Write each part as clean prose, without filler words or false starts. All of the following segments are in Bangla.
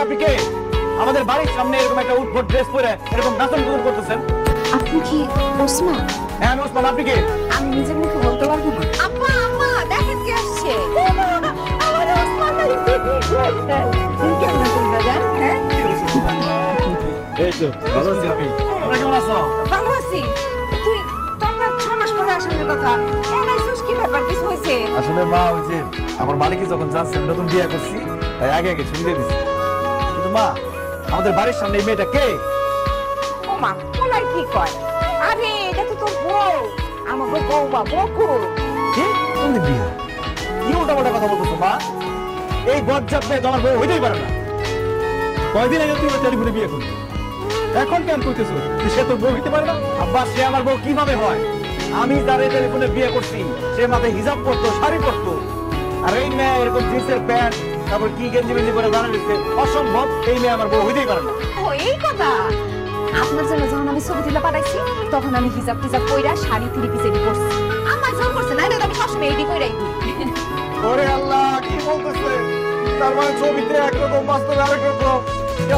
আপনি কে? আমাদের বাড়ির সামনে এরকম একটা উদ্ভট ড্রেস পরে এরকম নাচন করতেছেন? আপনি কি ওসমান? হ্যাঁ আমি ওসমান। আপনি কে? আমি নিজের মুখে বলতে পারবো না। আম্মা আম্মা দেখেন কে আসছে। আমার ওসমান আলী বেবি বয়ফ্রেন্ড। তুমি কেমন আছেন বাজান? হ্যাঁ এই তো ভালো আছি। আপনি তোমরা কেমন আছো? ভালো আছি। তুই তোমরা 6 মাস পরে আসার কথা এনাইছিস, কি ব্যাপার? কিছু হয়েছে? আসলে মা ওই যে আমার মালিকই যখন জানছেন নতুন বিয়ে করছি তাই আগে আগে ছুটি দিয়ে দিচ্ছি। কিন্তু মা আমাদের বাড়ির সামনে এই মেয়েটা কে? ও মা বলাই কি কয়? আরে এটা তো তোর বউ, আমার বউমা বকুল। কি? কোনদিন বিয়ে? কি উল্টাপাল্টা কথা বলতেছো মা? এই বজ্জাত মেয়ে তোমার বউ হইতেই পারে না। কয়দিন আগে তুই টেলিফোনে বিয়ে করলি, এখন কেন করতেছো? সে তোর বউ হইতে পারে না? আব্বা সে আমার বউ কিভাবে হয়? আমি যার টেলিফোনে বিয়ে করছি সে মাথায় হিজাব পরতো, শাড়ি পরতো, আর এই মেয়ে এরকম জিন্সের প্যান্ট তারপর কি গেঞ্জি মেঞ্জি করে বানাচ্ছে, অসম্ভব। এই মেয়ে আমার বউ হইতেই পারে না। ও এই কথা। আপনার জন্য যখন আমি ছবি তুলে পাঠাইছি তখন আমি হিজাব টিজাব কইরা শাড়ি থ্রি পিস এডি করছি। আমার জোর করছে না, এটা আমি সবসময় এডি কইরাই দিই। ওরে আল্লাহ কি বলতেছে? তার মানে ছবিতে একরকম বাস্তবে আরেক রকম।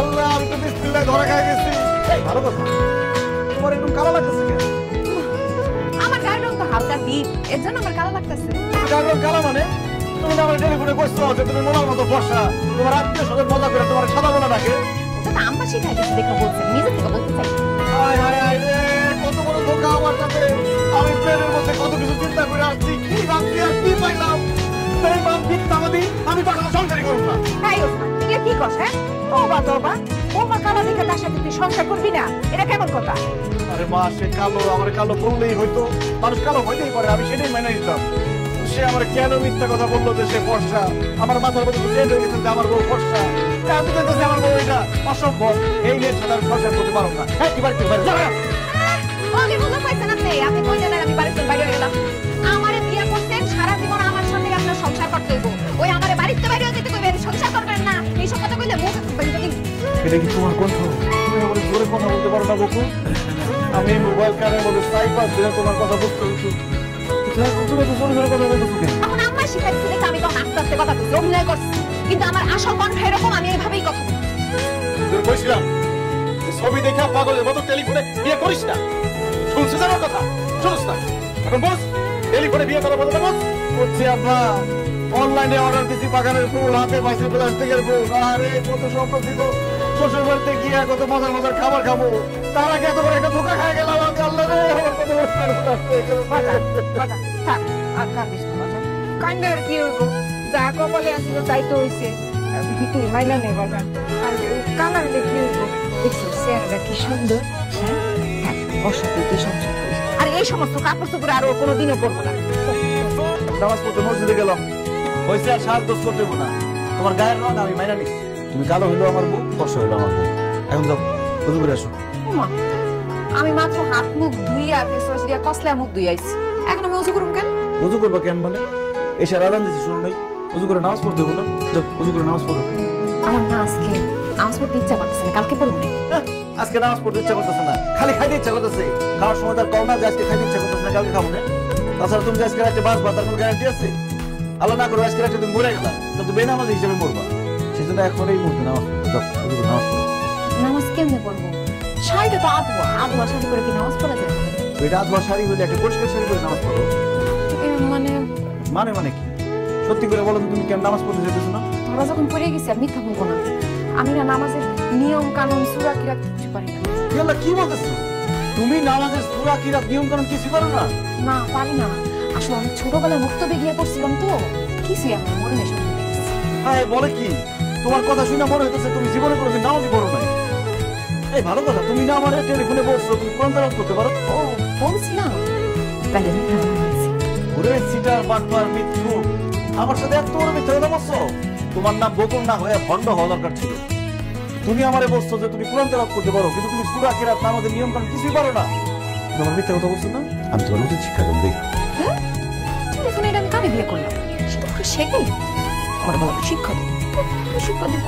আল্লাহ আমি তো বিসমিল্লাহ ধরা খাই গেছি। এই ভালো কথা, তোমার একদম কালো লাগতেছে কেন? আমার গায়ের রং তো হালকা ডিপ, এর জন্য আমার কালো লাগতেছে। গায়ের রং কালো মানে? তুমি না আমার টেলিফোনে কইছো যে তুমি মোনার মতো ফর্সা, তোমার আত্মীয় স্বজন মজা করে তোমার সাদা মোনা রাখে। এটা আম্মা শিখাই দিচ্ছে দেখে বলছেন, নিজে থেকে বলতে চাই। হায় হায় হায় রে, কত বড় ধোঁকা আমার সাথে। আমি প্লেনের মধ্যে কত কিছু চিন্তা করে আসছি, কি ভাবছি আর কি পাইলাম। এই বাপ মিথ্যাবাদী, আমি তার সাথে সংসারই করব না। তাই ওসমান তুই কি কস? হ্যাঁ তোবা তোবা, বৌমা কালো দেখে তার সাথে তুই সংসার করবি না, এটা কেমন কথা? আরে মা সে কালো, আমার কালো বললেই হয়তো, মানুষ কালো হইতেই পারে, আমি সেটাই মেনে নিতাম। সে আমার কেন মিথ্যা কথা বললো যে সে ফর্সা? আমার মাথার মধ্যে তো চেঞ্জ হয়ে গেছে যে আমার বউ ফর্সা। আমি তো দেখতেছি আমার বউ এটা অসম্ভব। এই মেয়ের সাথে আমি সংসার করতে পারবো না। হ্যাঁ কি বাড়িতে বাইরে যাও। ওকে বুঝতে পারছেন আপনি? আপনি কই জানেন আমি বাড়িতে বাইরে হয়ে গেলাম? আমারে বিয়ে করতেন, সারা জীবন আমার সঙ্গে আপনার সংসার করতে হইব। ওই আমারে বাড়িতে বাইরে যেতে কইবেন, সংসার করবেন না, এইসব কথা কইলে মুখ বাইরে দিন। এটা কি তোমার কণ্ঠ? তুমি আমার জোরে কথা বলতে পারো না বকু? আমি মোবাইল কানের মধ্যে সাইপার দিয়ে তোমার কথা বুঝতে হতো। তুমি তো জোরে জোরে কথা বলতেছো কেন? এখন আম্মা শিখাইছে দেখে আমি তখন আস্তে আস্তে কথা বলছি, অভিনয় করছি। কিন্তু আমার আসল কণ্ঠ এরকম, আমি এইভাবেই কথা বলি। তোর কইছিলাম ছবি দেখা পাগলের মতো টেলিফোনে বিয়ে করিস না। শুনছিস আমার কথা? শুনছ না? এখন বস টেলিফোনে বিয়ে করার কথা বস। করছি আব্বা, অনলাইনে অর্ডার দিছি বাগানের ফুল, হাতে পাইছি প্লাস্টিকের ফুল। আরে কত স্বপ্ন ছিল শ্বশুর বাড়িতে গিয়ে কত মজার মজার খাবার খাবো, তার আগে এত বড় একটা ধোকা খাই গেলাম। আমি আল্লাহ রে আমার কত থাক আর কাঁদিস না বাজান, কান্দার কি হইব? যা কপালে আসিল তাই তো হইছে। তুই মাইলা নে বাজান, আর কান্দারে কি হইব? দেখছিস চেহারাটা কি সুন্দর। হ্যাঁ ওর সাথে তুই সংসার করিস, আর এই সমস্ত কাপড় চোপড় আরো কোনোদিনও পরবো না। নামাজ পড়তে মসজিদে গেলাম, হয়েছে আর সাহায্য করতে দেবো না। তোমার গায়ের রং আমি মাইনা নিস। তুমি কালো হইলো আমার বউ, ফর্সা হইলো আমার বউ। এখন যাও উজু করে আসো। ওমা আমি মাত্র হাত মুখ ধুইয়া ফেসওয়াশ দিয়া কসলা মুখ ধুইয়াইছি, এখন আমি উজু করুম কেন? উজু করবো কেন মানে? এসে আরাম দিচ্ছি শুনো নাই? উজু করে নামাজ পড়তে দেবো না? যাও উজু করে নামাজ পড়ো। আমার না আজকে নামাজ পড়তে ইচ্ছা করতেছে না, কালকে পড়বো না। আজকে নামাজ পড়তে ইচ্ছা করতেছে না, খালি খাইতে ইচ্ছা করতেছে। খাওয়ার সময় তার কম না যে আজকে খাইতে ইচ্ছা করতেছে না, কালকে খাবো না। তাছাড়া তুমি যে আজকে রাতে বাঁচবা তার কোনো গ্যারান্টি আছে? আল্লাহ না করো আজকে রাতে তুমি মরে গেলা, তো বেনামাজি হিসেবে মরবা। সেজন্য এখন এই মুহূর্তে নামাজ পড়তে যাও, উজু করে নামাজ পড়ো। নামাজ কেমনে পড়বো? শাড়িটা তো আধোয়া, আধোয়া শাড়ি করে কি নামাজ পড়া যায়? এটা আধোয়া শাড়ি হলে একটা পরিষ্কার শাড়ি করে নামাজ পড়ো। মানে মানে মানে কি? সত্যি করে বলো তো তুমি কেন নামাজ পড়তে যেতেছো না? ধরা যখন পড়ে গেছি আর মিথ্যা বলবো না। আমি না নামাজের নিয়ম কানুন সূরা কিরাত কিছু পারি না। আল্লাহ কি বলতেছো? তুমি নামাজের সূরা কিরাত নিয়ম কানুন কিছু পারো না? না পারি না, আসলে আমি ছোটবেলায় মুক্তবে গিয়ে পড়ছিলাম তো, কিছুই আমার মনে নেই। হ্যাঁ বলে কি? তোমার কথা শুনে মনে হইতেছে তুমি জীবনে কোনোদিন নামাজই পড়ো নাই। এই ভালো কথা, তুমি না আমার টেলিফোনে বলছো তুমি কোরআন তেলাওয়াত করতে পারো? ও বলছিলাম তাহলে মিথ্যা বলছি। ওরে সিটার বাটপার মিথ্যু, আমার সাথে এত বড় মিথ্যা কথা বলছো? তোমার নাম বকুল না হয়ে ভণ্ড হওয়া দরকার ছিল। তুমি আমারে বলছো যে তুমি কোরআন তেলাওয়াত করতে পারো, কিন্তু তুমি সূরা কিরাত নামাজের নিয়ম কানুন কিছুই পারো না। তোমার মিথ্যা কথা বলছো না? আমি তোমার উচিত শিক্ষা দেব দেখ। হ্যাঁ টেলিফোনে এটা আমি কারে বিয়ে করলাম? সেটা শেখাই আমার বাবা শিক্ষা দেব, শিক্ষা দেব।